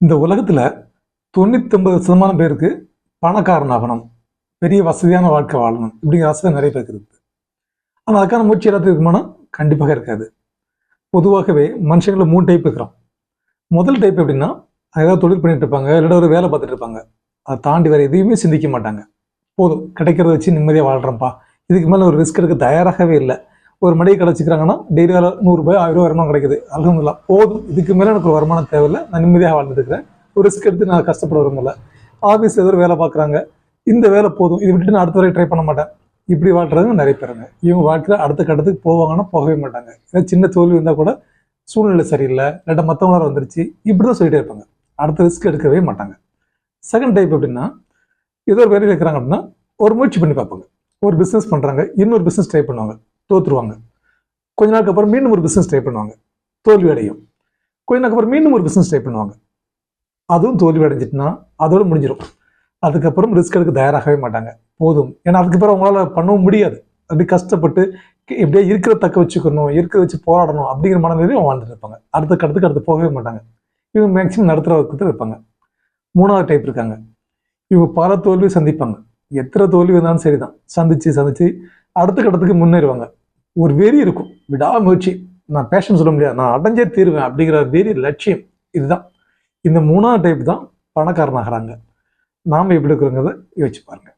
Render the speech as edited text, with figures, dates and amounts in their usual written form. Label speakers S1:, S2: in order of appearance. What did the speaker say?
S1: இந்த உலகத்துல 99% பேருக்கு பணக்காரன் ஆகணும், பெரிய வசதியான வாழ்க்கை வாழணும் இப்படிங்கிற ஆசை நிறைய பேருக்கு இருக்கு. ஆனால் அதுக்கான முயற்சி எல்லாத்துக்கும் இருக்குமானா கண்டிப்பாக இருக்காது. பொதுவாகவே மனுஷங்களை 3 டைப் இருக்கிறோம். முதல் டைப் எப்படின்னா, ஏதாவது தொழில் பண்ணிட்டு இருப்பாங்க, இல்லாட்ட ஒரு வேலை பார்த்துட்டு இருப்பாங்க. அதை தாண்டி வேற எதையுமே சிந்திக்க மாட்டாங்க. போதும், கிடைக்கிறத வச்சு நிம்மதியாக வாழ்றேன்ப்பா, இதுக்கு மேலே ஒரு ரிஸ்க் எடுக்க தயாராகவே இல்லை. ஒரு மளிகை கிடைச்சிக்கிறாங்கன்னா டெய்லி 100 ரூபாய் 1000 ரூபாய் வருமானம் கிடைக்குது, அல்ஹம்துலில்லாஹ், போதும், இதுக்கு மேலே எனக்கு ஒரு வருமானம் தேவையில்லை, நான் நிம்மதியாக வாழ்ந்துட்டு இருக்கிறேன், ஒரு ரிஸ்க் எடுத்து நான் கஷ்டப்பட வரும்ல. ஆஃபீஸ் ஏதோ ஒரு வேலை பார்க்குறாங்க, இந்த வேலை போதும், இதை விட்டுட்டு நான் அடுத்த வரை ட்ரை பண்ண மாட்டேன், இப்படி வாழ்றதுங்க நிறைய பேருங்க. இவங்க வாழ்க்கையில் அடுத்த கட்டத்துக்கு போவாங்கன்னா போகவே மாட்டாங்க. ஏதாவது சின்ன தோல்வி இருந்தால் கூட சூழ்நிலை சரியில்லை, இல்லாட்டா மற்றவங்களால வந்துருச்சு, இப்படி தான் சொல்லிட்டே இருப்பாங்க, அடுத்த ரிஸ்க் எடுக்கவே மாட்டாங்க. செகண்ட் டைப் எப்படின்னா, ஏதோ ஒரு வேலையில் இருக்கிறாங்க அப்படின்னா ஒரு முயற்சி பண்ணி பார்ப்பாங்க. ஒரு பிஸ்னஸ் பண்ணுறாங்க, இன்னொரு பிஸ்னஸ் ட்ரை பண்ணுவாங்க, தோற்றுருவாங்க. கொஞ்ச நாளுக்கு அப்புறம் மீண்டும் ஒரு பிஸ்னஸ் ட்ரை பண்ணுவாங்க, தோல்வி அடையும். கொஞ்ச நாளுக்கு அப்புறம் மீண்டும் ஒரு பிஸ்னஸ் ட்ரை பண்ணுவாங்க, அதுவும் தோல்வி அடைஞ்சிட்டுனா அதோட முடிஞ்சிடும். அதுக்கப்புறம் ரிஸ்க் எடுக்க தயாராகவே மாட்டாங்க. போதும், ஏன்னா அதுக்கப்புறம் அவங்களால பண்ணவும் முடியாது. அப்படி கஷ்டப்பட்டு எப்படியா இருக்கிற தக்க வச்சுக்கணும், இருக்கிற வச்சு போராடணும் அப்படிங்கிற மனநிலையும் அவங்க வாழ்ந்துட்டு இருப்பாங்க. அடுத்த கட்டத்துக்கு அடுத்து போகவே மாட்டாங்க. இவங்க மேக்சிமம் நடுத்தர வர்க்கத்தில் இருப்பாங்க. மூணாவது டைப் இருக்காங்க, இவங்க பல தோல்வி சந்திப்பாங்க. எத்தனை தோல்வி வந்தாலும் சரிதான், சந்திச்சு அடுத்த கட்டத்துக்கு முன்னேறுவாங்க. ஒரு வெறி இருக்கும், விடாமுயற்சி, நான் பேஷன் சொல்ல முடியாது, நான் அடைஞ்சே தீருவேன் அப்படிங்கிற வெறி, லட்சியம், இதுதான். இந்த மூணாவது டைப் தான் பணக்காரனாகிறாங்க. நாம எப்படி இருக்கிறோங்கிறத யோசிச்சு பாருங்க.